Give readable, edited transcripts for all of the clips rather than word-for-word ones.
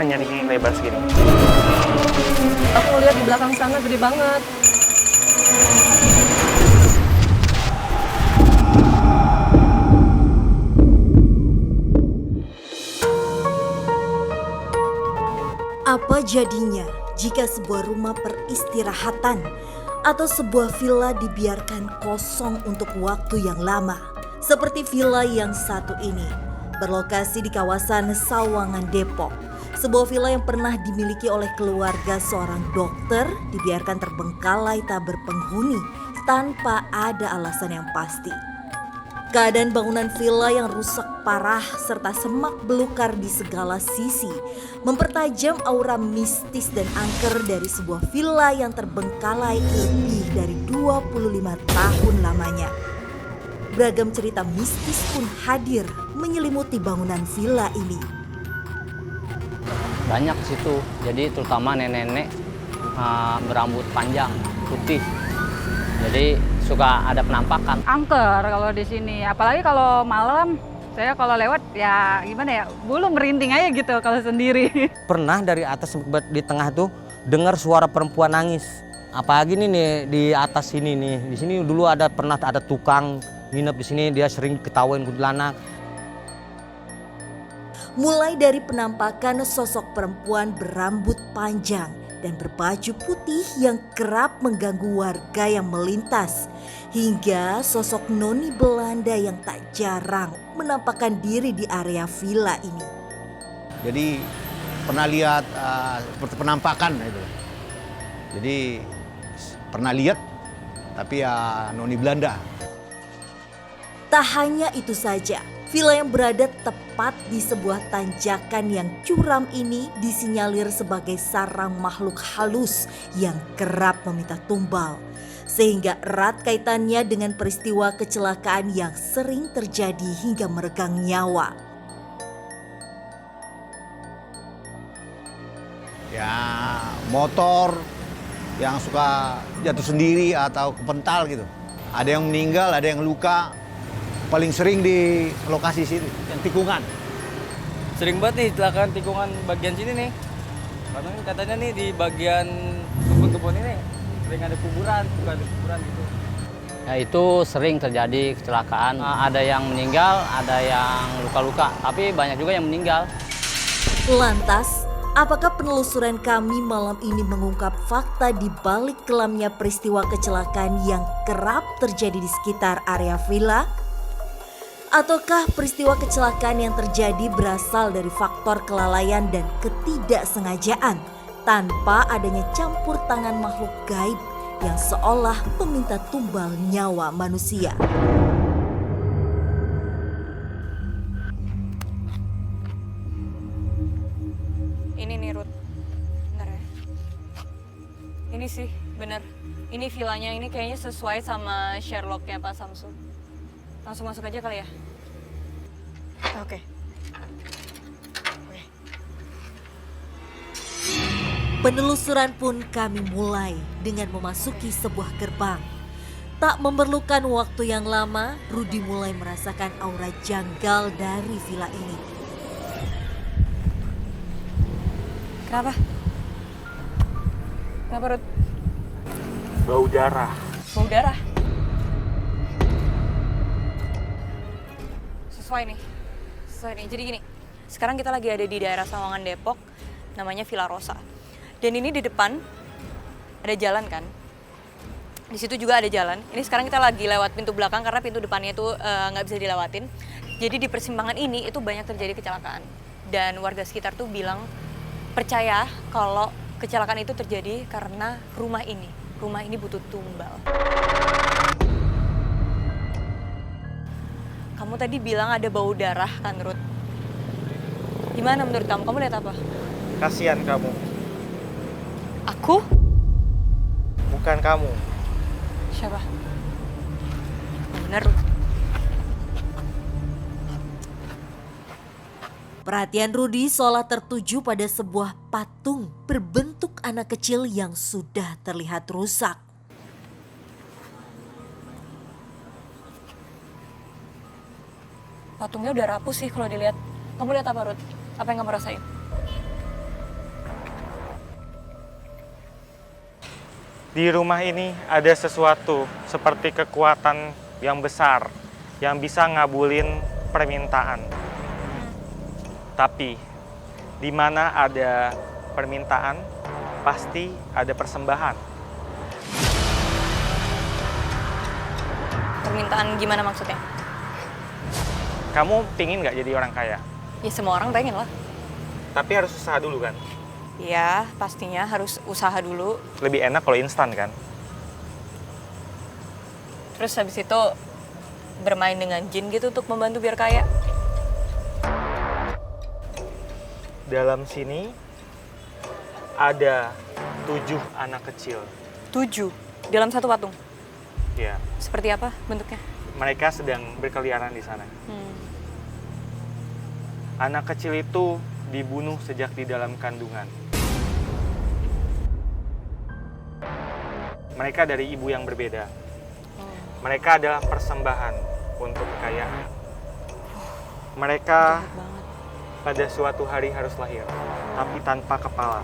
gimana nyari lebar segini? Aku lihat di belakang sana gede banget. Apa jadinya jika sebuah rumah peristirahatan atau sebuah villa dibiarkan kosong untuk waktu yang lama? Seperti villa yang satu ini, berlokasi di kawasan Sawangan, Depok. Sebuah villa yang pernah dimiliki oleh keluarga seorang dokter dibiarkan terbengkalai tak berpenghuni tanpa ada alasan yang pasti. Keadaan bangunan villa yang rusak parah serta semak belukar di segala sisi mempertajam aura mistis dan angker dari sebuah villa yang terbengkalai lebih dari 25 tahun lamanya. Beragam cerita mistis pun hadir menyelimuti bangunan villa ini. Banyak di situ, jadi terutama nenek-nenek berambut panjang, putih. Jadi suka ada penampakan. Angker kalau di sini, apalagi kalau malam. Saya kalau lewat ya gimana ya, bulu merinding aja gitu kalau sendiri. Pernah dari atas di tengah tuh dengar suara perempuan nangis. Apalagi nih di atas sini nih, di sini dulu pernah ada tukang nginep di sini, dia sering ketahuan kuntilanak. Mulai dari penampakan sosok perempuan berambut panjang dan berbaju putih yang kerap mengganggu warga yang melintas, hingga sosok noni Belanda yang tak jarang menampakkan diri di area villa ini. Jadi pernah lihat seperti penampakan itu. Jadi pernah lihat, tapi ya noni Belanda. Tak hanya itu saja, villa yang berada tepat di sebuah tanjakan yang curam ini disinyalir sebagai sarang makhluk halus yang kerap meminta tumbal. Sehingga erat kaitannya dengan peristiwa kecelakaan yang sering terjadi hingga meregang nyawa. Ya motor yang suka jatuh sendiri atau kepental gitu. Ada yang meninggal, ada yang luka. Paling sering di lokasi sini, yang tikungan. Sering banget nih kecelakaan tikungan bagian sini nih. Karena katanya nih di bagian kebun-kebun ini sering ada kuburan, bukan ada kuburan gitu. Ya itu sering terjadi kecelakaan. Ada yang meninggal, ada yang luka-luka, tapi banyak juga yang meninggal. Lantas, apakah penelusuran kami malam ini mengungkap fakta di balik kelamnya peristiwa kecelakaan yang kerap terjadi di sekitar area villa? Ataukah peristiwa kecelakaan yang terjadi berasal dari faktor kelalaian dan ketidaksengajaan tanpa adanya campur tangan makhluk gaib yang seolah meminta tumbal nyawa manusia? Ini nih Ruth, bener ya? Ini sih bener, ini villanya ini kayaknya sesuai sama Sherlocknya Pak Samsu. Langsung masuk aja kali ya? Oke. Penelusuran pun kami mulai dengan memasuki sebuah gerbang. Tak memerlukan waktu yang lama, Rudy mulai merasakan aura janggal dari villa ini. Kenapa? Kenapa Ruth? Bau darah. Bau darah? Sesuai nih. Jadi gini, sekarang kita lagi ada di daerah Sawangan, Depok, namanya Villa Rosa. Dan ini di depan ada jalan kan? Di situ juga ada jalan. Ini sekarang kita lagi lewat pintu belakang karena pintu depannya itu nggak bisa dilewatin. Jadi di persimpangan ini itu banyak terjadi kecelakaan. Dan warga sekitar tuh bilang percaya kalau kecelakaan itu terjadi karena rumah ini butuh tumbal. Kamu tadi bilang ada bau darah kan, Ruth? Gimana menurut kamu? Kamu lihat apa? Kasihan kamu. Aku? Bukan kamu. Siapa? Bener, Ruth. Perhatian Rudy seolah tertuju pada sebuah patung berbentuk anak kecil yang sudah terlihat rusak. Patungnya udah rapuh sih kalau dilihat. Kamu lihat apa, Ruth? Apa yang kamu rasain? Di rumah ini ada sesuatu seperti kekuatan yang besar yang bisa ngabulin permintaan. Tapi di mana ada permintaan, pasti ada persembahan. Permintaan gimana maksudnya? Kamu pingin nggak jadi orang kaya? Ya semua orang pengen lah. Tapi harus usaha dulu kan? Ya pastinya harus usaha dulu. Lebih enak kalau instan kan? Terus habis itu bermain dengan jin gitu untuk membantu biar kaya. Dalam sini ada 7 anak kecil. 7 dalam satu patung. Ya, Seperti apa bentuknya? mereka sedang berkeliaran di sana. Anak kecil itu dibunuh sejak di dalam kandungan. Mereka dari ibu yang berbeda. Mereka adalah persembahan untuk kekayaan. Mereka Jahat banget. pada suatu hari harus lahir, tapi tanpa kepala.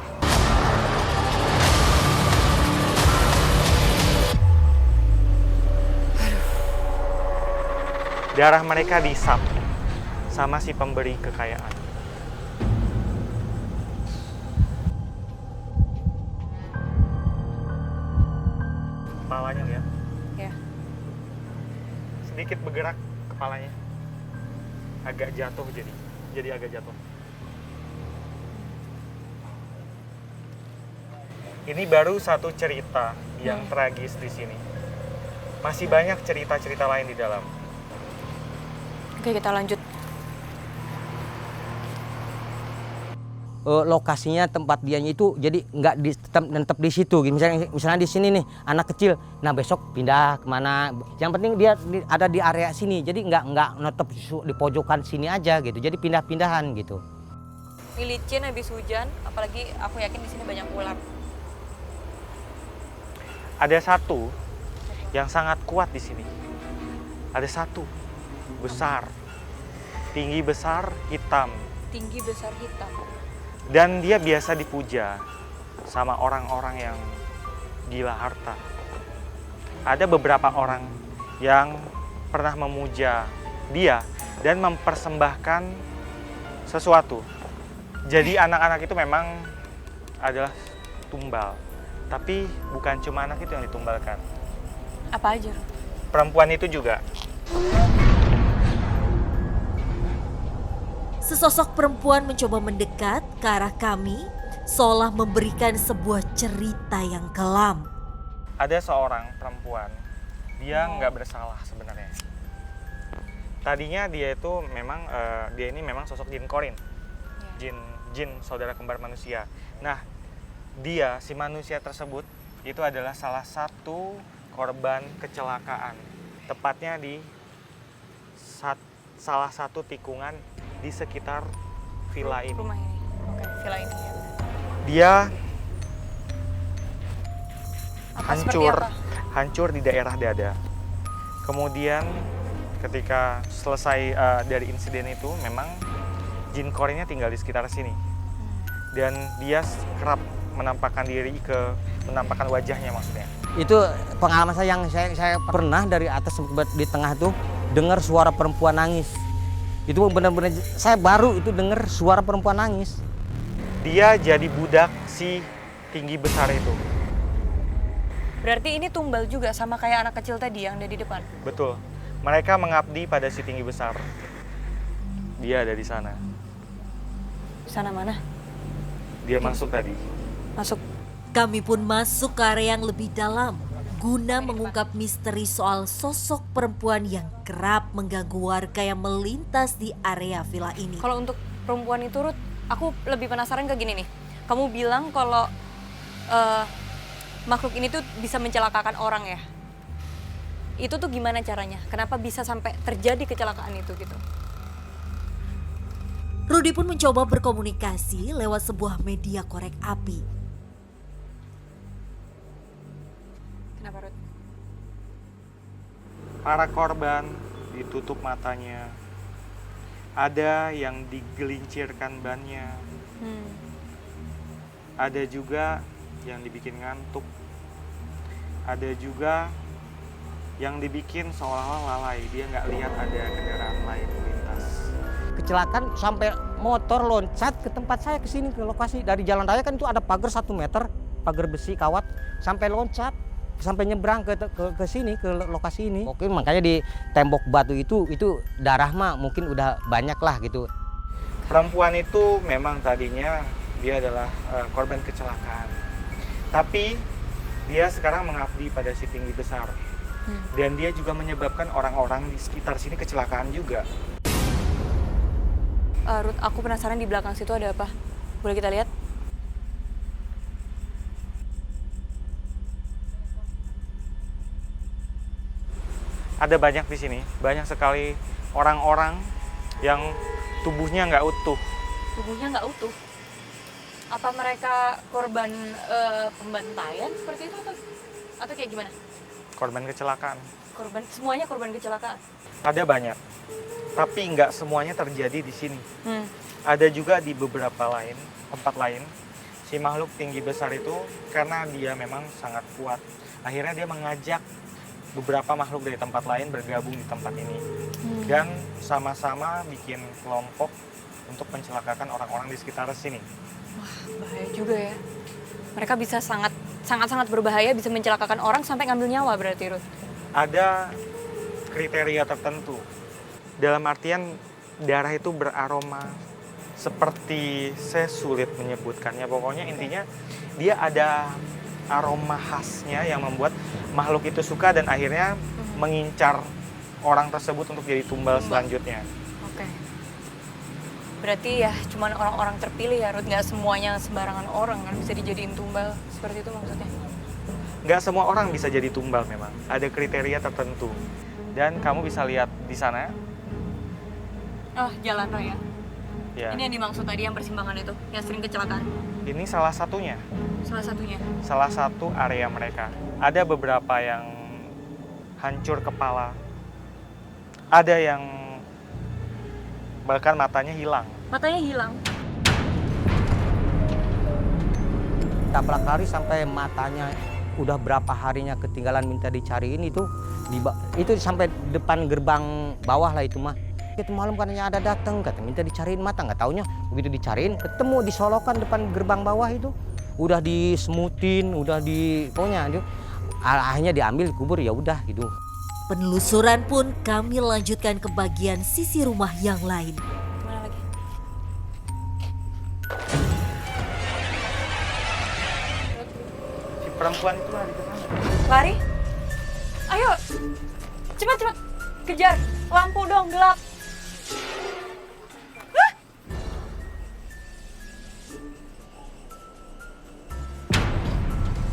Darah mereka dihisap sama si pemberi kekayaan. Kepalanya lihat, Ya. sedikit bergerak kepalanya. Agak jatuh jadi agak jatuh. Ini baru satu cerita yang tragis di sini. Masih banyak cerita-cerita lain di dalam. Oke, kita lanjut. Lokasinya tempat dianya itu jadi nggak tetap di situ. Misalnya di sini nih anak kecil, nah besok pindah kemana. Yang penting dia ada di area sini. Jadi nggak netep di pojokan sini aja gitu. Jadi pindah-pindahan gitu. Ini licin habis hujan, apalagi aku yakin di sini banyak ular. Ada satu yang sangat kuat di sini. Ada satu besar, tinggi besar, hitam. Tinggi besar hitam. Dan dia biasa dipuja sama orang-orang yang gila harta. Ada beberapa orang yang pernah memuja dia dan mempersembahkan sesuatu. Jadi anak-anak itu memang adalah tumbal. Tapi bukan cuma anak itu yang ditumbalkan. Apa aja? Perempuan itu juga. Sesosok perempuan mencoba mendekat ke arah kami, seolah memberikan sebuah cerita yang kelam. Ada seorang perempuan, dia nggak bersalah sebenarnya. Tadinya dia itu memang dia ini memang sosok jin korin, jin saudara kembar manusia. Nah, dia si manusia tersebut itu adalah salah satu korban kecelakaan, tepatnya di salah satu tikungan di sekitar villa ini. Rumah ini. Oke, villa ini ya. Dia Seperti apa? hancur di daerah dada. Kemudian ketika selesai dari insiden itu, memang jin korinnya tinggal di sekitar sini. Dan dia kerap menampakkan wajahnya maksudnya. Itu pengalaman saya yang saya pernah dari atas di tengah tuh dengar suara perempuan nangis. Itu benar-benar saya baru itu dengar suara perempuan nangis. Dia jadi budak si tinggi besar itu. Berarti ini tumbal juga sama kayak anak kecil tadi yang ada di depan. Betul. Mereka mengabdi pada si tinggi besar. Dia ada di sana. Sana mana? Dia masuk tadi. Masuk. Kami pun masuk ke area yang lebih dalam guna mengungkap misteri soal sosok perempuan yang kerap mengganggu warga yang melintas di area villa ini. Kalau untuk perempuan itu, Ruth, aku lebih penasaran ke gini nih. Kamu bilang kalau makhluk ini tuh bisa mencelakakan orang ya. Itu tuh gimana caranya? Kenapa bisa sampai terjadi kecelakaan itu gitu? Rudy pun mencoba berkomunikasi lewat sebuah media korek api. Kenapa, Ruth? Para korban ditutup matanya. Ada yang digelincirkan bannya. Ada juga yang dibikin ngantuk. Ada juga yang dibikin seolah-olah lalai, dia nggak lihat ada kendaraan lain melintas. Kecelakaan sampai motor loncat ke tempat saya, ke sini, ke lokasi. Dari jalan raya kan itu ada pagar 1 meter, pagar besi kawat, sampai loncat, sampai nyebrang ke sini, ke lokasi ini. Oke, makanya di tembok batu itu darah mah mungkin udah banyak lah gitu. Perempuan itu memang tadinya dia adalah korban kecelakaan. Tapi dia sekarang mengabdi pada si tinggi besar. Dan dia juga menyebabkan orang-orang di sekitar sini kecelakaan juga. Ruth, aku penasaran di belakang situ ada apa. Boleh kita lihat? Ada banyak di sini, banyak sekali orang-orang yang tubuhnya nggak utuh. Tubuhnya nggak utuh. Apa mereka korban pembantaian seperti itu atau kayak gimana? Korban kecelakaan. Semuanya korban kecelakaan. Ada banyak, tapi nggak semuanya terjadi di sini. Ada juga di beberapa tempat lain. Si makhluk tinggi besar itu karena dia memang sangat kuat. Akhirnya dia mengajak beberapa makhluk dari tempat lain bergabung di tempat ini. Dan sama-sama bikin kelompok untuk mencelakakan orang-orang di sekitar sini. Wah, bahaya juga ya. Mereka bisa sangat berbahaya, bisa mencelakakan orang sampai ngambil nyawa berarti, Ruth. Ada kriteria tertentu. Dalam artian darah itu beraroma seperti saya sulit menyebutkannya. Pokoknya intinya dia ada aroma khasnya yang membuat makhluk itu suka dan akhirnya mengincar orang tersebut untuk jadi tumbal selanjutnya. Oke. Berarti ya cuman orang-orang terpilih ya, Ruth. Nggak semuanya sembarangan orang kan bisa dijadiin tumbal. Seperti itu maksudnya? Nggak semua orang bisa jadi tumbal memang. Ada kriteria tertentu. Dan kamu bisa lihat di sana. Oh, jalan raya. Ya. Ini yang dimaksud tadi yang persimpangan itu, yang sering kecelakaan. Ini salah satunya. Salah satunya. Salah satu area mereka. Ada beberapa yang hancur kepala. Ada yang bahkan matanya hilang. Matanya hilang. Tabrak lari sampai matanya udah berapa harinya ketinggalan minta dicariin itu sampai depan gerbang bawah lah itu mah. Itu malam katanya ada datang, kata minta dicariin mata, nggak taunya begitu dicariin ketemu disolokan depan gerbang bawah itu. Udah disemutin, pokoknya akhirnya diambil kubur ya udah gitu. Penelusuran pun kami lanjutkan ke bagian sisi rumah yang lain. Mana lagi? Si perempuan itu lari ke sana. Lari? Ayo, cepat, kejar. Lampu dong, gelap.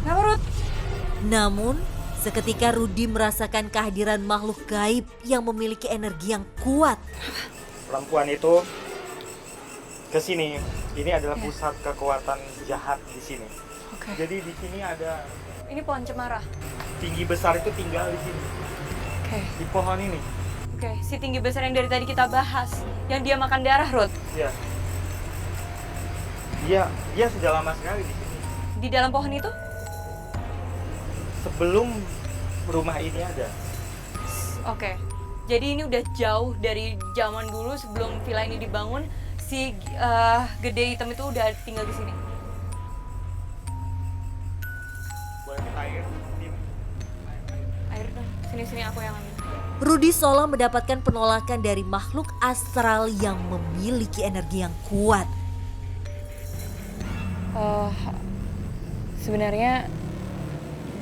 Kenapa, Ruth? Namun, seketika Rudi merasakan kehadiran makhluk gaib yang memiliki energi yang kuat. Perempuan itu ke sini. Ini adalah pusat kekuatan jahat di sini. Oke. Jadi di sini ada Ini pohon cemara. tinggi besar itu tinggal di sini. Oke. Di pohon ini. Oke, si tinggi besar yang dari tadi kita bahas, yang dia makan darah, Ruth. Iya. Dia sudah lama sekali di sini. Di dalam pohon itu? Sebelum rumah ini ada. Oke. Jadi ini udah jauh dari zaman dulu sebelum villa ini dibangun, si gede hitam itu udah tinggal di sini. Boleh minta air? Air dong, sini aku yang ambil. Rudi seolah mendapatkan penolakan dari makhluk astral yang memiliki energi yang kuat. Sebenarnya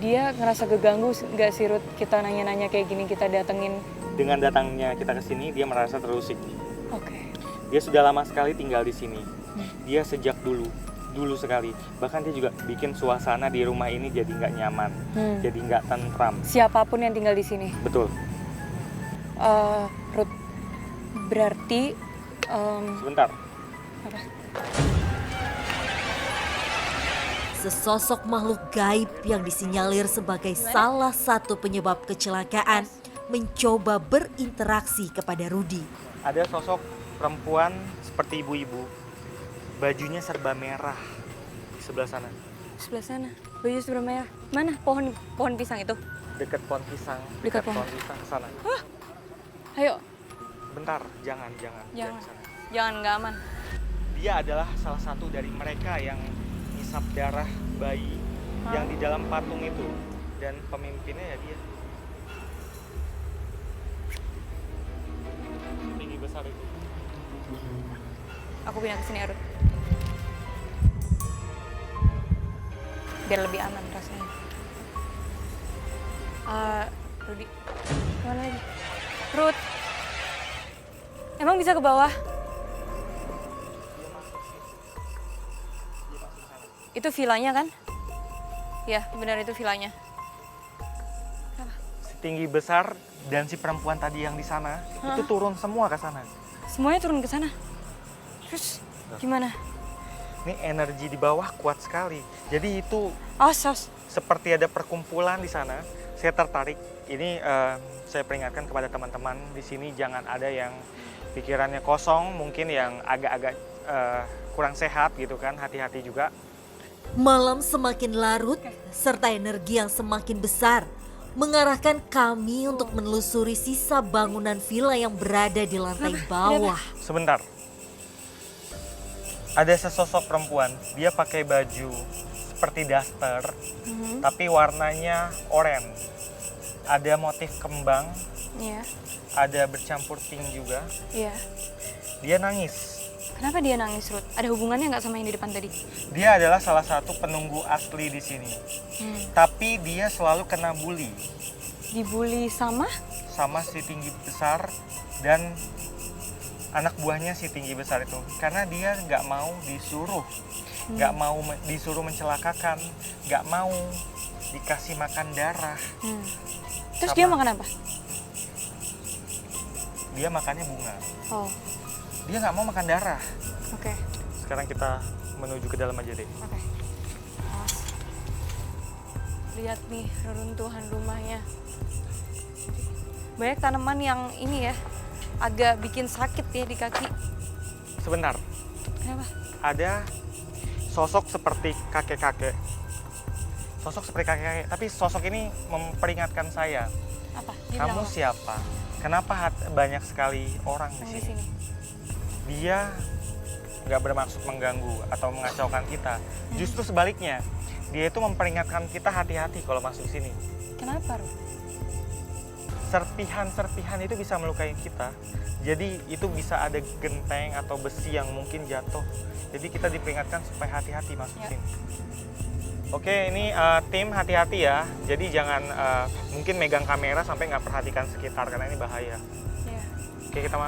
dia ngerasa keganggu nggak sih, Ruth? Kita nanya-nanya kayak gini, kita datengin. Dengan datangnya kita ke sini, dia merasa terusik. Oke. Dia sudah lama sekali tinggal di sini. Dia sejak dulu sekali. Bahkan dia juga bikin suasana di rumah ini jadi nggak nyaman, jadi nggak tentram. Siapapun yang tinggal di sini. Betul. Ruth, berarti Sebentar. apa? Sesosok makhluk gaib yang disinyalir sebagai salah satu penyebab kecelakaan mencoba berinteraksi kepada Rudi. Ada sosok perempuan seperti ibu-ibu. Bajunya serba merah di sebelah sana. Sebelah sana. Baju serba merah. Mana pohon pisang itu? Dekat pohon pisang. Dekat pohon pisang ke sana. Ayo, Bentar, jangan ke jangan. sana. Jangan, nggak aman. Dia adalah salah satu dari mereka yang ngisap darah bayi yang di dalam patung itu, dan pemimpinnya ya dia. Tinggi besar itu. Aku pindah ke sini, Arut. Biar lebih aman rasanya. Rudi, kemana lagi? Rut, emang bisa ke bawah? Itu villanya kan? Ya, benar itu villanya. Si tinggi besar dan si perempuan tadi yang di sana itu turun semua ke sana. Semuanya turun ke sana. Terus gimana? Ini energi di bawah kuat sekali. Jadi itu Sos. seperti ada perkumpulan di sana. Saya tertarik. Ini saya peringatkan kepada teman-teman di sini, jangan ada yang pikirannya kosong, mungkin yang agak-agak kurang sehat gitu kan. Hati-hati juga. Malam semakin larut, serta energi yang semakin besar mengarahkan kami untuk menelusuri sisa bangunan villa yang berada di lantai bawah. Sebentar. Ada sesosok perempuan, dia pakai baju seperti daster, tapi warnanya oranye. Ada motif kembang, Iya. ada bercampur pink juga. Iya. Dia nangis. Kenapa dia nangis, Ruth? Ada hubungannya nggak sama yang di depan tadi? Dia adalah salah satu penunggu asli di sini. Tapi dia selalu kena bully Dibully sama? sama si tinggi besar dan anak buahnya si tinggi besar itu. Karena dia nggak mau disuruh, nggak mau disuruh mencelakakan, nggak mau dikasih makan darah. Terus Sama. dia makan apa? Dia makannya bunga. Oh, Dia nggak mau makan darah. oke. Sekarang kita menuju ke dalam aja deh. Oke. Awas. Lihat nih reruntuhan rumahnya. Banyak tanaman yang ini ya, agak bikin sakit ya di kaki. Sebentar, Kenapa? ada sosok seperti kakek-kakek. Sosok seperti kakek-kakek, tapi sosok ini memperingatkan saya. Apa? Dia Kamu bilang apa? siapa? Kenapa banyak sekali orang Yang di di sini? sini. Dia nggak bermaksud mengganggu atau mengacaukan kita. Justru sebaliknya, dia itu memperingatkan kita hati-hati kalau masuk sini. Kenapa, Ruth? Serpihan-serpihan itu bisa melukai kita. Jadi itu bisa ada genteng atau besi yang mungkin jatuh. Jadi kita diperingatkan supaya hati-hati masuk Ya. sini. Oke, ini tim hati-hati ya. Jadi jangan mungkin megang kamera sampai nggak perhatikan sekitar karena ini bahaya. Ya. Oke, kita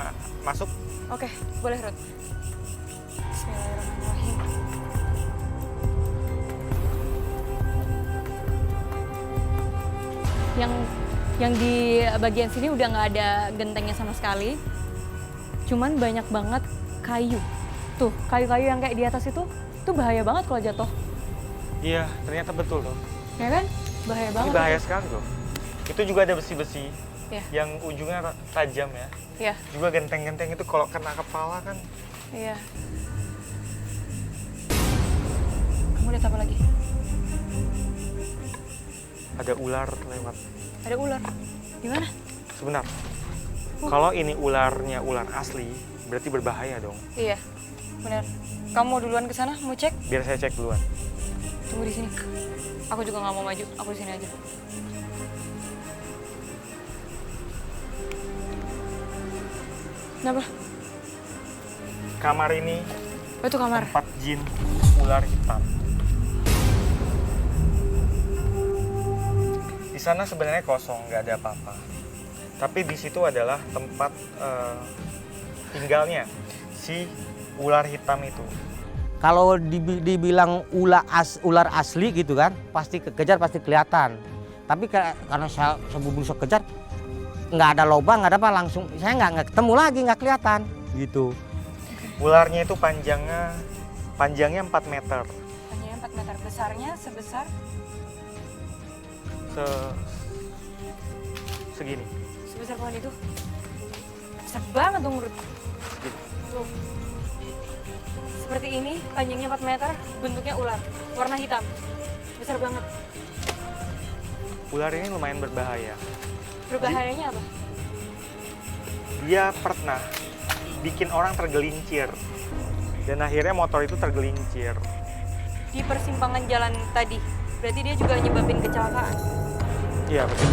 masuk. Oke, boleh, Ruth. Bismillahirrahmanirrahim. Yang di bagian sini udah nggak ada gentengnya sama sekali. Cuman banyak banget kayu. Tuh, kayu-kayu yang kayak di atas itu tuh bahaya banget kalau jatuh. Iya, ternyata betul loh. Ya kan? Bahaya Ini banget. bahaya itu. sekali loh. Itu juga ada besi-besi Ya. yang ujungnya tajam ya. Iya, Juga genteng-genteng itu kalau kena kepala kan. iya. Kamu lihat apa lagi? Ada ular lewat. Ada ular. Di mana? Sebentar. Kalau ini ularnya ular asli, berarti berbahaya dong. Iya, benar. Kamu mau duluan ke sana? Mau cek? Biar saya cek duluan. Tunggu di sini. Aku juga nggak mau maju. Aku di sini aja. Kenapa? Kamar ini Oh, itu kamar. tempat jin ular hitam. Di sana sebenarnya kosong, nggak ada apa-apa. Tapi di situ adalah tempat tinggalnya si ular hitam itu. Kalau dibilang ular asli gitu kan, pasti kejar pasti kelihatan. Tapi karena saya sebelum kejar, nggak ada lubang, nggak ada apa, langsung saya nggak ketemu lagi, nggak kelihatan gitu. Ularnya itu panjangnya 4 meter. Panjangnya 4 meter. Besarnya sebesar? Segini. Sebesar pohon itu? Besar banget dong, Ruth. Segini. Tuh. seperti ini, panjangnya 4 meter, bentuknya ular, warna hitam, besar banget. Ular ini lumayan berbahaya. Berbahayanya apa? Dia pernah bikin orang tergelincir. Dan akhirnya motor itu tergelincir. Di persimpangan jalan tadi, berarti dia juga nyebabin kecelakaan. Iya, betul.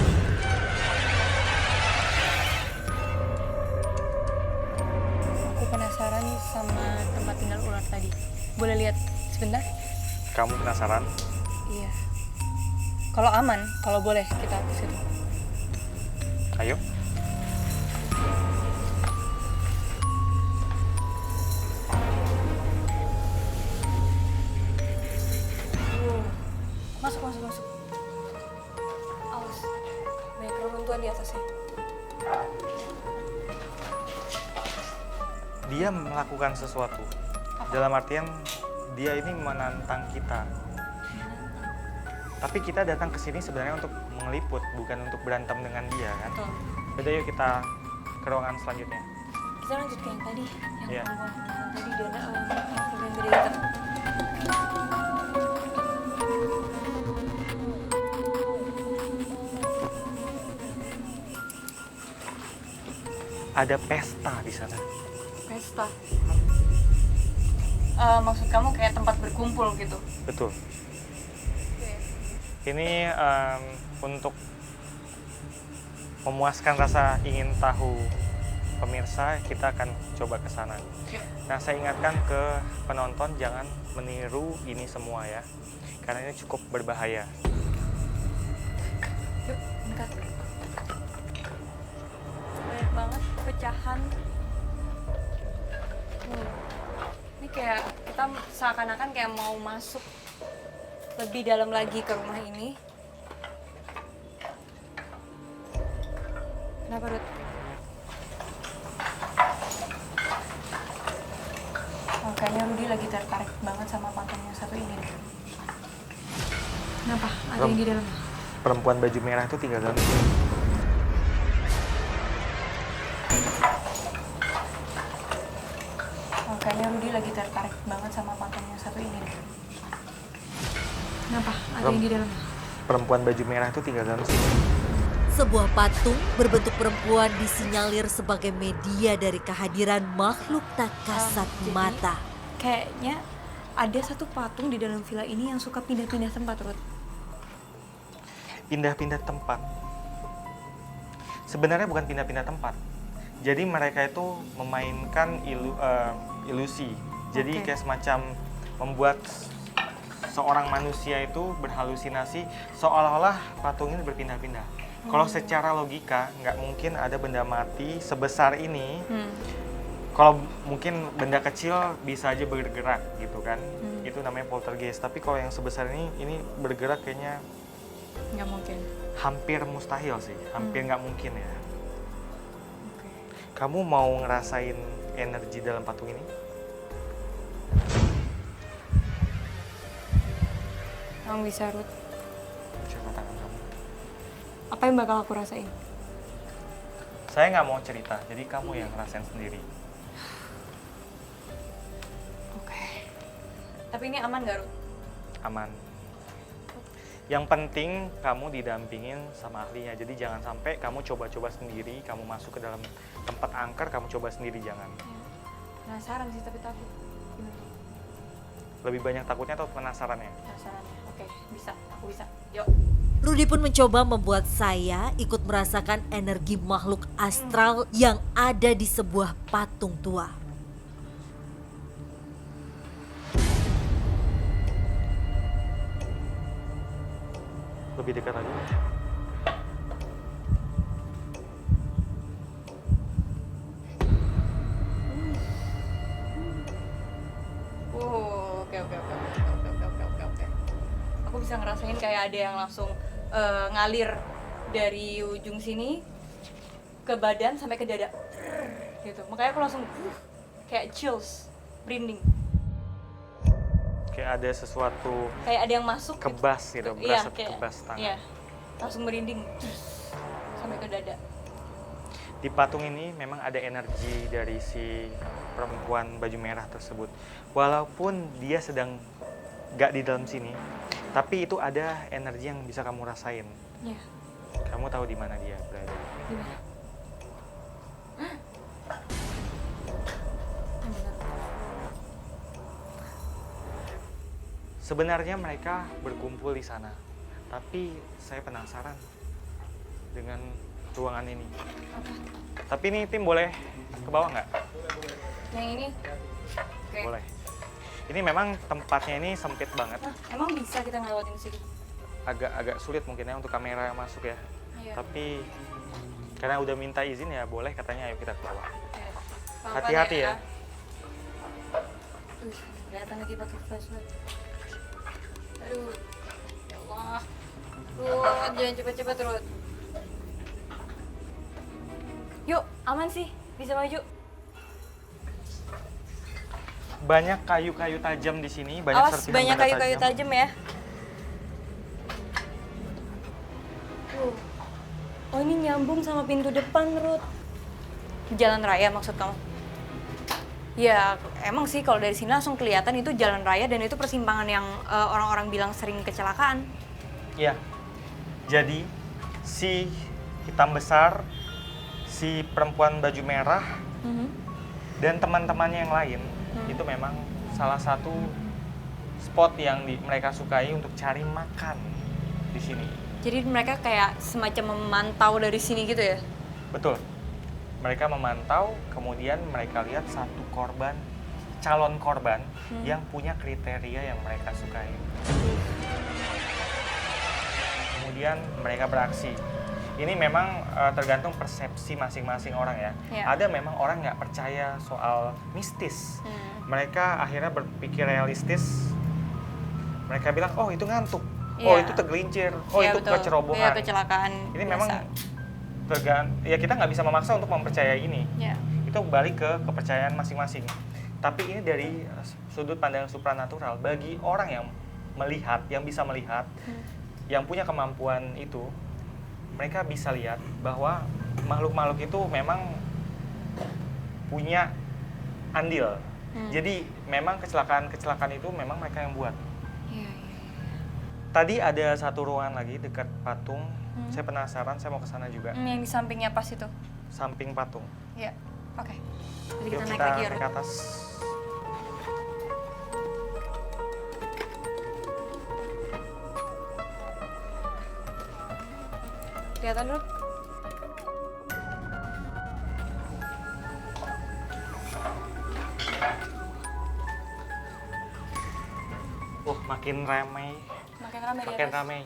Aku penasaran sama tempat tinggal ular tadi. Boleh lihat sebentar? Kamu penasaran? Iya. Kalau aman, kalau boleh kita ke situ. Ayo. Masuk. Awas, banyak reruntuhan di atasnya. Dia melakukan sesuatu. Dalam artian, dia ini menantang kita. Tapi kita datang ke sini sebenarnya untuk mengeliput, bukan untuk berantem dengan dia, kan? Betul. Udah yuk kita ke ruangan selanjutnya. Kita lanjut ke yang tadi, yang Iya. perempuan tadi dia yang gede hitam. Ada pesta di sana. Pesta. Maksud kamu kayak tempat berkumpul gitu? Betul. Ini untuk memuaskan rasa ingin tahu pemirsa, kita akan coba ke sana. Nah, saya ingatkan ke penonton jangan meniru ini semua ya, karena ini cukup berbahaya. Yuk, dekat. Banyak banget pecahan. Ini kayak kita seakan-akan kayak mau masuk lebih dalam lagi ke rumah ini. Kenapa, Ruth? Oh, kayaknya Rudy lagi tertarik banget sama patung yang satu ini. Kenapa? Ada yang di dalam? Perempuan baju merah itu tinggal dalam sini. Oh, kayaknya Rudy lagi tertarik banget sama patung yang satu ini. Kenapa? Ada yang di dalam? Perempuan baju merah itu tinggal dalam sini. Sebuah patung berbentuk perempuan disinyalir sebagai media dari kehadiran makhluk tak kasat Jadi, mata. Kayaknya ada satu patung di dalam villa ini yang suka pindah-pindah tempat, Ruth. Pindah-pindah tempat. Sebenarnya bukan pindah-pindah tempat. Jadi mereka itu memainkan ilusi. Jadi Oke. kayak semacam membuat seorang manusia itu berhalusinasi seolah-olah patung ini berpindah-pindah. Kalau secara logika nggak mungkin ada benda mati sebesar ini. Kalau mungkin benda kecil bisa aja bergerak gitu kan. Itu namanya poltergeist. Tapi kalau yang sebesar ini bergerak kayaknya Nggak mungkin. hampir mustahil sih. Hampir nggak mungkin ya. Oke. Kamu mau ngerasain energi dalam patung ini? Kamu bisa, Ruth. Coba tangan kamu. Apa yang bakal aku rasain? Saya nggak mau cerita, jadi kamu yang ngerasain sendiri. Oke. Tapi ini aman nggak, Ruth? Aman. Yang penting kamu didampingin sama ahlinya, jadi jangan sampai kamu coba-coba sendiri, kamu masuk ke dalam tempat angker, kamu coba sendiri, jangan. Penasaran sih, tapi takut. Gimana? Lebih banyak takutnya atau penasarannya? Penasaran. Oke, bisa. Aku bisa. Yuk. Rudy pun mencoba membuat saya ikut merasakan energi makhluk astral yang ada di sebuah patung tua. Lebih dekat lagi. Oke. Aku bisa ngerasain kayak ada yang langsung ngalir dari ujung sini ke badan sampai ke dada. Gitu. Makanya aku langsung kayak chills, merinding. Kayak ada sesuatu Kayak ada yang masuk kebas gitu, Iya, berasa kayak- kebas tangan. Iya. Langsung merinding sampai ke dada. Di patung ini memang ada energi dari si perempuan baju merah tersebut. Walaupun dia sedang gak di dalam sini, tapi itu ada energi yang bisa kamu rasain. Iya. Kamu tahu di mana dia berada. Di mana? Sebenarnya mereka berkumpul di sana, tapi saya penasaran dengan ruangan ini. Tapi ini tim boleh ke bawah nggak? Yang ini? Oke. Boleh. Ini memang tempatnya ini sempit banget. Emang bisa kita ngelewatin situ? Agak sulit mungkin ya untuk kamera yang masuk ya. Iya. Tapi karena udah minta izin ya boleh katanya, ayo kita ke bawah. Pelan-pelan Hati-hati ya. Kelihatan lagi pakai flashlight. Aduh, ya Allah. Ruth, jangan cepet-cepet, Ruth. Yuk, aman sih. Bisa maju. Banyak kayu-kayu tajam di sini, banyak Awas, serpihan banyak benda kayu-kayu tajam ya. Oh, ini nyambung sama pintu depan, Ruth. Jalan raya maksud kamu? Ya, emang sih kalau dari sini langsung kelihatan itu jalan raya dan itu persimpangan yang orang-orang bilang sering kecelakaan. Iya. Jadi si hitam besar, si perempuan baju merah, dan teman-temannya yang lain itu memang salah satu spot yang mereka sukai untuk cari makan di sini. Jadi mereka kayak semacam memantau dari sini gitu ya? Betul. Mereka memantau, kemudian mereka lihat satu korban, calon korban yang punya kriteria yang mereka sukai. Kemudian mereka beraksi. Ini memang tergantung persepsi masing-masing orang ya. Ada memang orang nggak percaya soal mistis. Mereka akhirnya berpikir realistis. Mereka bilang, oh itu ngantuk, oh itu tergelincir, oh itu betul. kecerobohan. Iya, kecelakaan. Ini biasa. memang ya kita nggak bisa memaksa untuk mempercayai ini. Iya. Itu balik ke kepercayaan masing-masing. Tapi ini dari sudut pandang supranatural, bagi orang yang melihat, yang bisa melihat, yang punya kemampuan itu, mereka bisa lihat bahwa makhluk-makhluk itu memang punya andil. Jadi memang kecelakaan-kecelakaan itu memang mereka yang buat. Iya. Tadi ada satu ruangan lagi dekat patung. Saya penasaran, saya mau ke sana juga. Yang di sampingnya pas itu. Samping patung. Iya. Oke. Jadi Yuk kita naik kita lagi ya, naik Ruth. ke atas. Kelihatan, Ruth? Makin ramai. Makin ramai di Makin atas. ramai.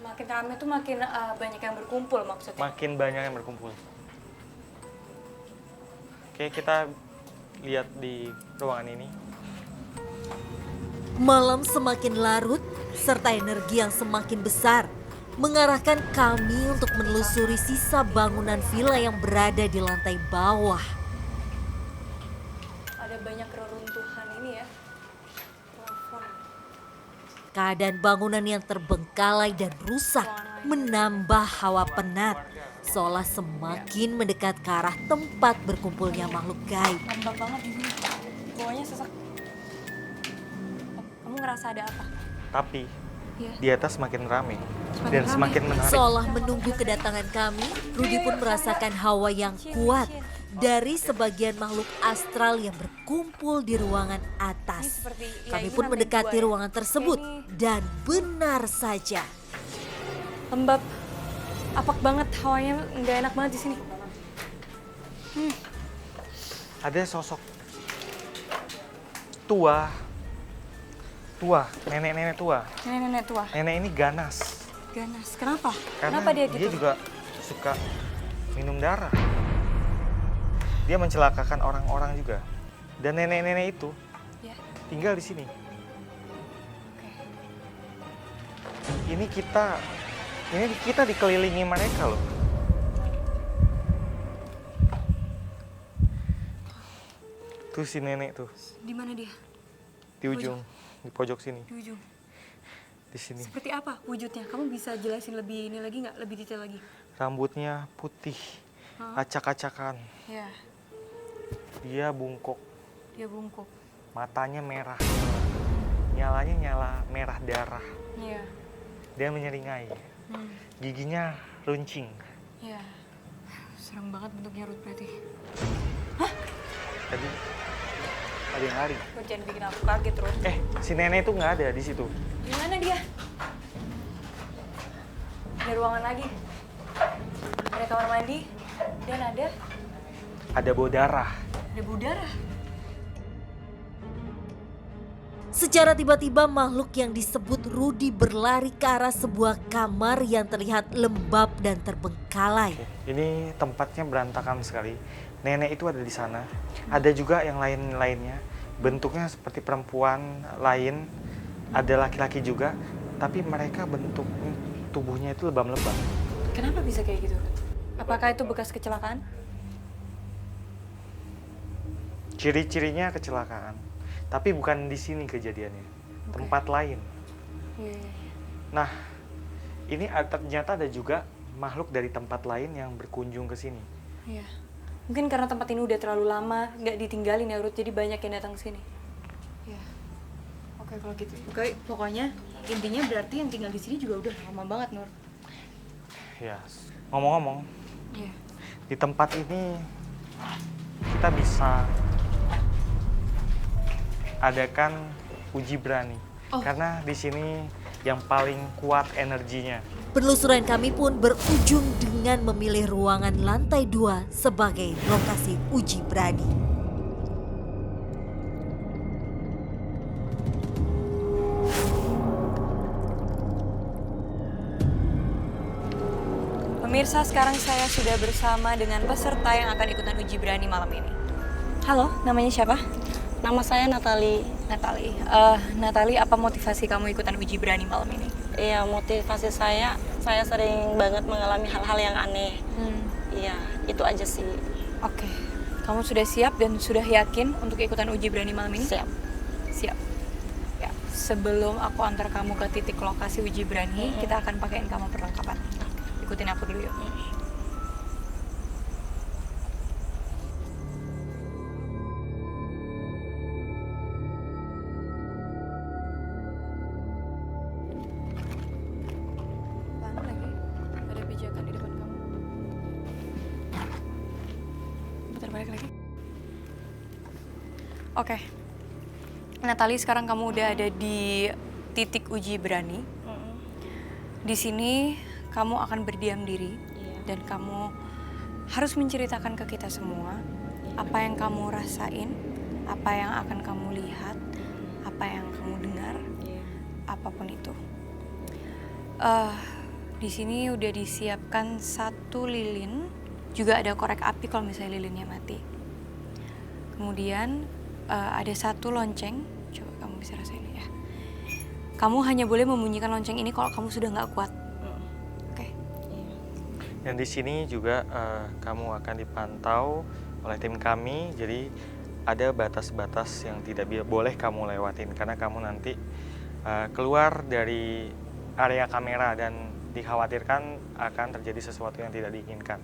Makin ramai tuh makin banyak yang berkumpul maksudnya. Makin banyak yang berkumpul. Oke, kita lihat di ruangan ini. Malam semakin larut, serta energi yang semakin besar mengarahkan kami untuk menelusuri sisa bangunan villa yang berada di lantai bawah. Ada banyak reruntuhan ini ya. Plafon. Keadaan bangunan yang terbengkalai dan rusak menambah hawa penat, seolah semakin mendekat ke arah tempat berkumpulnya makhluk gaib. Lembab banget di sini. Bawahnya sesak. Kamu ngerasa ada apa? Tapi Iya. di atas semakin ramai Semakin dan ramai. semakin menarik. Seolah menunggu kedatangan kami, Rudi pun merasakan hawa yang kuat dari sebagian makhluk astral yang berkumpul di ruangan Ini atas. seperti Kami ini pun lantai mendekati 2 ya. ruangan tersebut Ini dan benar saja. lembab. Apak banget, hawanya nggak enak banget di sini. Ada sosok tua, nenek-nenek tua. Nenek-nenek tua. Nenek ini ganas. Ganas. Kenapa? Karena Kenapa dia gitu? juga suka minum darah. Dia mencelakakan orang-orang juga. Dan nenek-nenek itu Ya. tinggal di sini. Oke. Ini kita dikelilingi mereka loh. Tuh si nenek tuh Di mana dia? di ujung, di pojok sini. Di ujung. di sini. Seperti apa wujudnya? Kamu bisa jelasin lebih ini lagi nggak? Lebih detail lagi? Rambutnya putih, acak-acakan. Ya, Dia bungkuk, dia bungkuk. matanya merah. Nyalanya nyala merah darah. Iya. Dia menyeringai. Giginya runcing. Iya. Serem banget bentuknya Ruth berarti. Tadi ada yang lari. Lo jangan bikin aku kaget, Ruth. Si nenek itu nggak ada di situ. Di mana dia? Ada ruangan lagi. Ada kamar mandi. Dan Ada bau darah. ada bau darah. Secara tiba-tiba makhluk yang disebut Rudy berlari ke arah sebuah kamar yang terlihat lembab dan terbengkalai. Ini tempatnya berantakan sekali. Nenek itu ada di sana. Ada juga yang lain-lainnya. Bentuknya seperti perempuan lain. Ada laki-laki juga. Tapi mereka bentuk tubuhnya itu lebam-lebam. Kenapa bisa kayak gitu, Ruth? Apakah itu bekas kecelakaan? Ciri-cirinya kecelakaan. Tapi bukan di sini kejadiannya. Tempat lain. Iya. Nah, ini ternyata ada juga makhluk dari tempat lain yang berkunjung ke sini. Iya. Mungkin karena tempat ini udah terlalu lama, nggak ditinggalin ya, Ruth. Jadi banyak yang datang ke sini. Iya. Oke, kalau gitu. Oke, pokoknya intinya berarti yang tinggal di sini juga udah lama banget, Nur. Ya, ngomong-ngomong, Iya. di tempat ini kita bisa adakan uji berani. Karena di sini yang paling kuat energinya. Penelusuran kami pun berujung dengan memilih ruangan lantai 2 sebagai lokasi uji berani. Pemirsa, sekarang saya sudah bersama dengan peserta yang akan ikutan uji berani malam ini. Halo, namanya siapa? Nama saya Natali. Natali, apa motivasi kamu ikutan uji berani malam ini? Iya, motivasi saya sering banget mengalami hal-hal yang aneh. Iya, itu aja sih. Oke, kamu sudah siap dan sudah yakin untuk ikutan uji berani malam ini? Siap. Siap. Ya, sebelum aku antar kamu ke titik lokasi uji berani, kita akan pakaiin kamu perlengkapan. Ikutin aku dulu yuk. Oke, Natali, sekarang kamu udah ada di titik uji berani. Di sini kamu akan berdiam diri dan kamu harus menceritakan ke kita semua apa yang kamu rasain, apa yang akan kamu lihat, apa yang kamu dengar, apapun itu. Di sini udah disiapkan 1 lilin, juga ada korek api kalau misalnya lilinnya mati. Kemudian ada 1 lonceng, coba kamu bisa rasain ya. Kamu hanya boleh membunyikan lonceng ini kalau kamu sudah nggak kuat. Oke. Dan di sini juga kamu akan dipantau oleh tim kami. Jadi ada batas-batas yang tidak boleh kamu lewatin karena kamu nanti keluar dari area kamera dan dikhawatirkan akan terjadi sesuatu yang tidak diinginkan.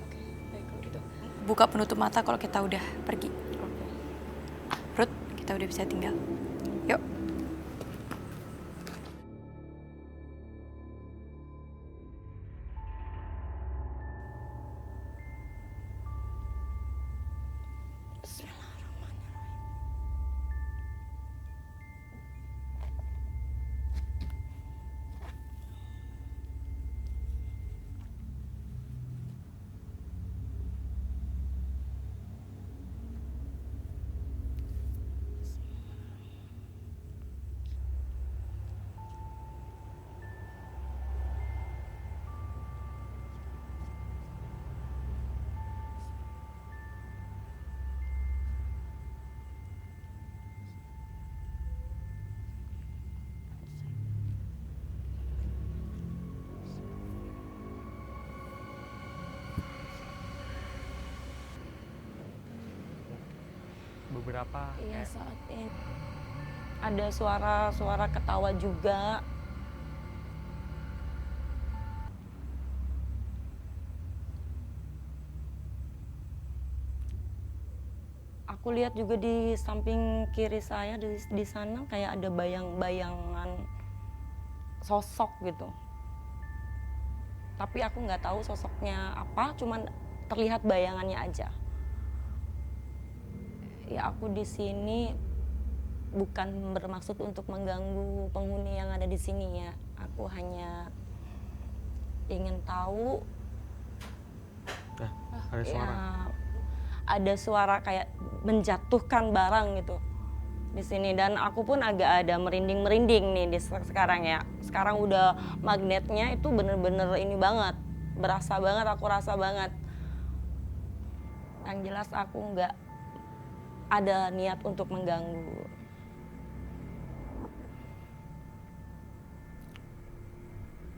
Oke, baik kalau gitu. Buka penutup mata kalau kita udah pergi. Ruth, kita udah bisa tinggal. Yuk. Beberapa Iya, saat ini. Ada suara-suara ketawa juga. Aku lihat juga di samping kiri saya di sana kayak ada bayang-bayangan sosok gitu. Tapi aku nggak tahu sosoknya apa, cuman terlihat bayangannya aja. Ya aku di sini bukan bermaksud untuk mengganggu penghuni yang ada di sini ya. Aku hanya ingin tahu. Ada suara. Ya, ada suara kayak menjatuhkan barang gitu di sini, dan aku pun agak ada merinding nih sekarang ya. Sekarang udah magnetnya itu bener-bener ini banget, berasa banget, aku rasa banget. Yang jelas aku nggak ada niat untuk mengganggu.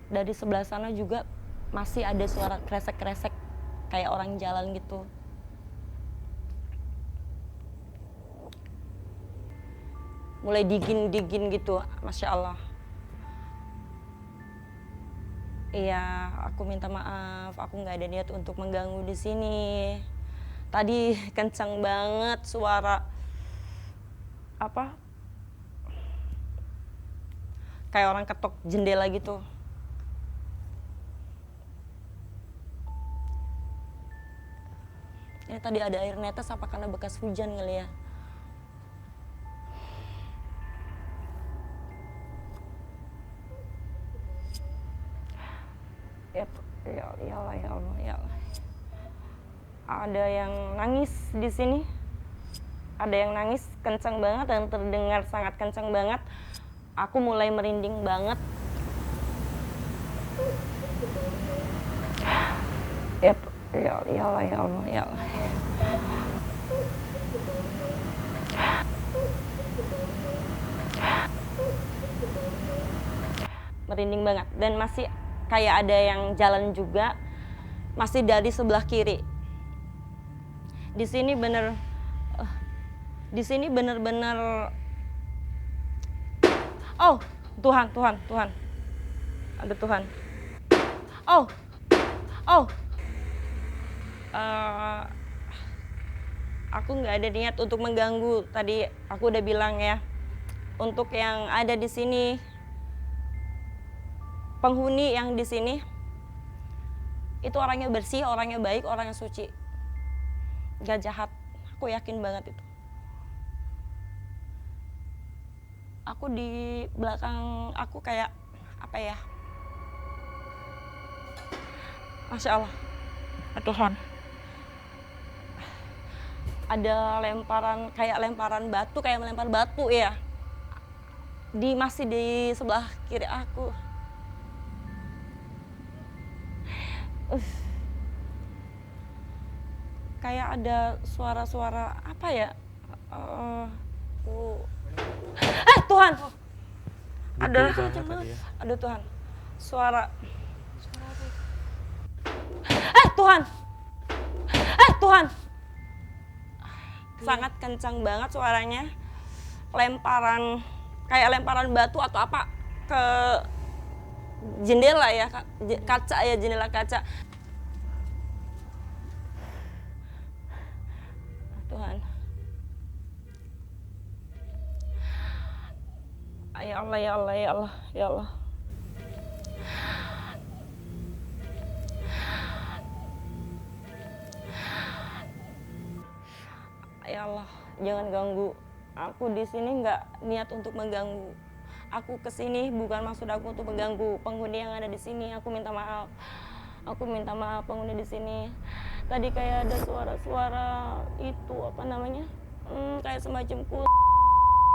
Dari sebelah sana juga masih ada suara kresek-kresek kayak orang jalan gitu. Mulai dingin gitu, Masya Allah. Iya, aku minta maaf, aku nggak ada niat untuk mengganggu di sini. Tadi kencang banget suara apa? Kayak orang ketok jendela gitu. Ini tadi ada air netes apa karena bekas hujan kali ya? Ya Allah, ya Allah, ya Allah. Ada yang nangis di sini. Ada yang nangis kencang banget dan terdengar sangat kencang banget. Aku mulai merinding banget. Ya Allah, ya Allah, ya Allah. Merinding banget dan masih kayak ada yang jalan juga, masih dari sebelah kiri. Di sini bener-bener, oh Tuhan, ada Tuhan. Aku nggak ada niat untuk mengganggu. Tadi aku udah bilang ya, untuk yang ada di sini. Penghuni yang di sini itu orangnya bersih, orangnya baik, orangnya suci, gak jahat. Aku yakin banget itu. Aku di belakang aku kayak apa ya? Masya Allah, Tuhan. Ada lemparan batu, kayak melempar batu ya. Masih di sebelah kiri aku. Kayak ada suara-suara apa ya? Tuhan. Ada Tuhan. Suara. Tuhan. Tuhan. Sangat kencang banget suaranya. Kayak lemparan batu atau apa ke jendela ya, kaca ya, jendela kaca. Tuhan. Ya Allah, ya Allah, ya Allah, ya Allah. Ya Allah, jangan ganggu. Aku di sini nggak niat untuk mengganggu. Aku kesini bukan maksud aku untuk mengganggu penghuni yang ada di sini. Aku minta maaf. Aku minta maaf penghuni di sini. Tadi kayak ada suara-suara itu apa namanya? Kayak semacam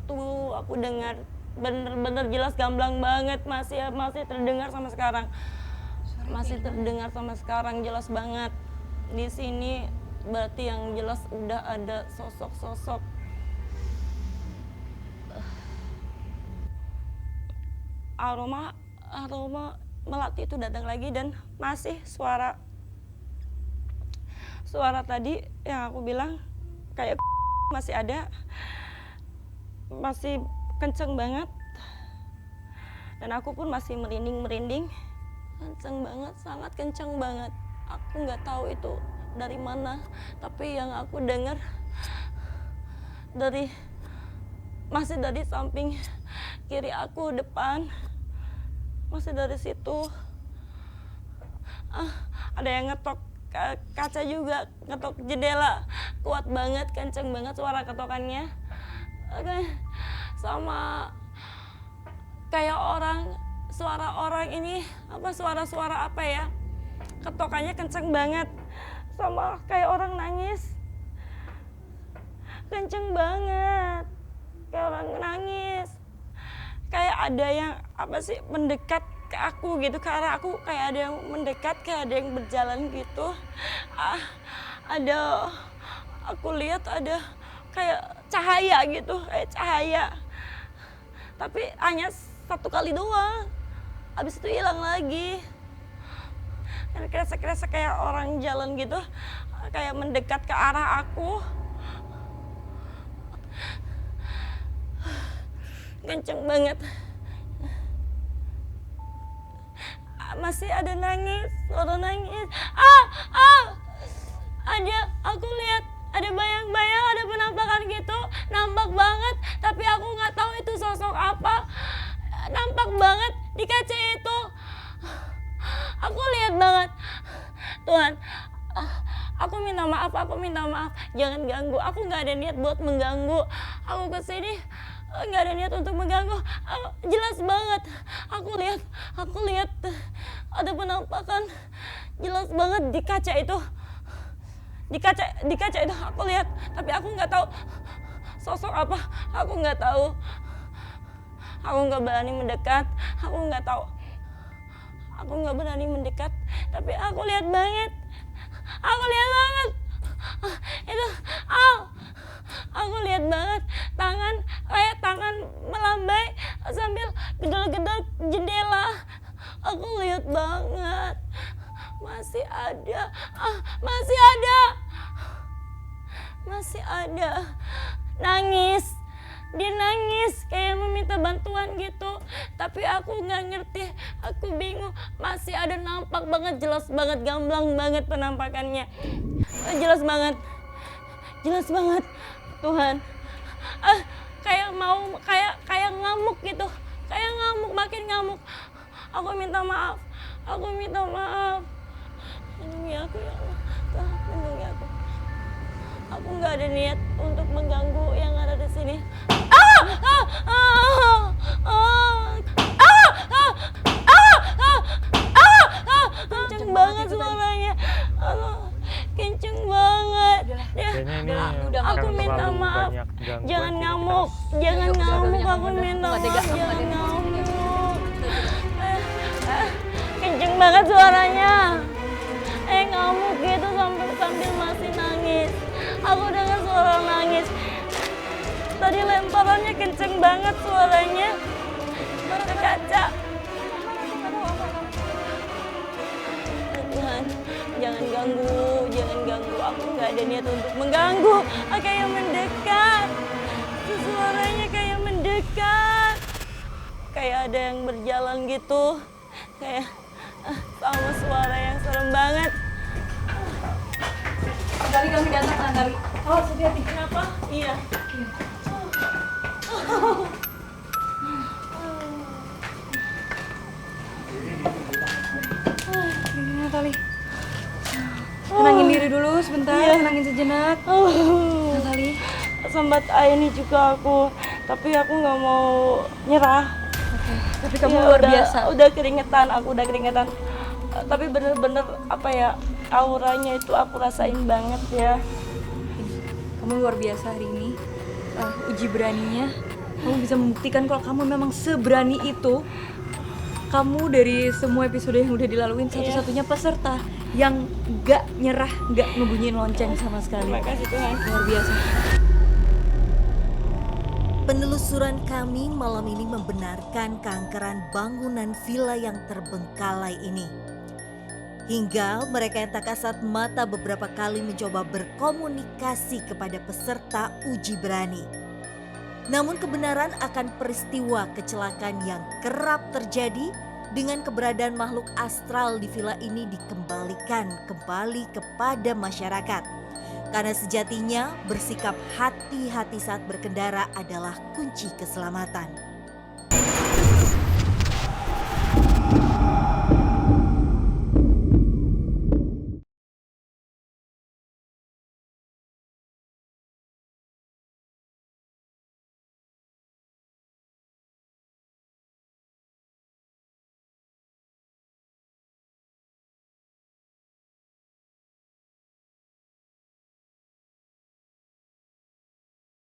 tuh aku dengar bener-bener jelas, gamblang banget, masih terdengar sama sekarang. Masih terdengar sama sekarang, jelas banget. Di sini berarti yang jelas udah ada sosok-sosok. Aroma melati itu datang lagi, dan masih suara tadi yang aku bilang kayak masih ada, masih kenceng banget. Dan aku pun masih merinding. Kenceng banget, sangat kenceng banget. Aku nggak tahu itu dari mana, tapi yang aku dengar masih dari samping kiri aku depan, masih dari situ. Ada yang ngetok kaca juga, ngetok jendela, kuat banget, kenceng banget suara ketokannya. Sama kayak suara orang ini, suara apa ya, ketokannya kenceng banget, sama kayak orang nangis, kenceng banget, kayak orang nangis, kayak ada yang mendekat ke aku gitu, ke arah aku, kayak ada yang mendekat, kayak ada yang berjalan gitu. Aku lihat ada kayak cahaya gitu, kayak cahaya, tapi hanya 1 kali doang, habis itu hilang lagi. Kresek-kresek kayak orang jalan gitu, kayak mendekat ke arah aku. Kenceng banget. Masih ada nangis, suara nangis. Aku lihat ada bayang-bayang, ada penampakan gitu, nampak banget, tapi aku nggak tahu itu sosok apa. Nampak banget di kaca itu. Aku lihat banget. Tuhan, aku minta maaf, jangan ganggu. Aku nggak ada niat buat mengganggu. Aku kesini nggak ada niat untuk mengganggu. Jelas banget. Aku lihat ada penampakan. Jelas banget di kaca itu. Di kaca itu aku lihat, tapi aku nggak tahu sosok apa. Aku nggak tahu. Aku nggak berani mendekat. Aku nggak tahu. Aku nggak berani mendekat, tapi aku lihat banget. Itu, aku lihat banget kayak tangan melambai sambil gedor-gedor jendela. Aku lihat banget. Masih ada. Nangis. Dia nangis kayak meminta bantuan gitu, tapi aku nggak ngerti, aku bingung. Masih ada, nampak banget, jelas banget, gamblang banget penampakannya, jelas banget Tuhan. Kayak ngamuk gitu, makin ngamuk. Aku minta maaf. Lindungi aku ya Allah, Tuhan, lindungi aku. Aku nggak ada niat untuk mengganggu yang ada di sini. Kenceng banget suaranya. Kenceng banget. Aku minta maaf. Jangan ngamuk. Aku minta maaf. Jangan ngamuk. Kenceng banget suaranya. Ngamuk gitu sambil masih nangis. Aku dengar suara nangis. Tadi lemparannya kenceng banget suaranya ke kaca. Tuhan, jangan ganggu. Aku nggak ada niat untuk mengganggu. Kayak mendekat. Suaranya kayak mendekat. Kayak ada yang berjalan gitu. Kayak sama suara yang serem banget. Kali kami datang, Nandari. Oh, hati-hati. Kenapa? Iya. Natali. Tenangin diri dulu sebentar, tenangin sejenak. Natali. Sempat ini juga aku, tapi aku nggak mau nyerah. Oke. Tapi kamu luar biasa. Udah keringetan. Tapi bener-bener auranya itu aku rasain banget ya. Kamu luar biasa hari ini. Uji beraninya, kamu bisa membuktikan kalau kamu memang seberani itu. Kamu dari semua episode yang udah dilaluin satu-satunya peserta yang gak nyerah, gak ngebunyiin lonceng sama sekali. Terima kasih Tuhan. Luar biasa. Penelusuran kami malam ini membenarkan keangkeran bangunan villa yang terbengkalai ini. Hingga mereka yang tak kasat mata beberapa kali mencoba berkomunikasi kepada peserta uji berani. Namun kebenaran akan peristiwa kecelakaan yang kerap terjadi dengan keberadaan makhluk astral di villa ini dikembalikan kembali kepada masyarakat. Karena sejatinya bersikap hati-hati saat berkendara adalah kunci keselamatan.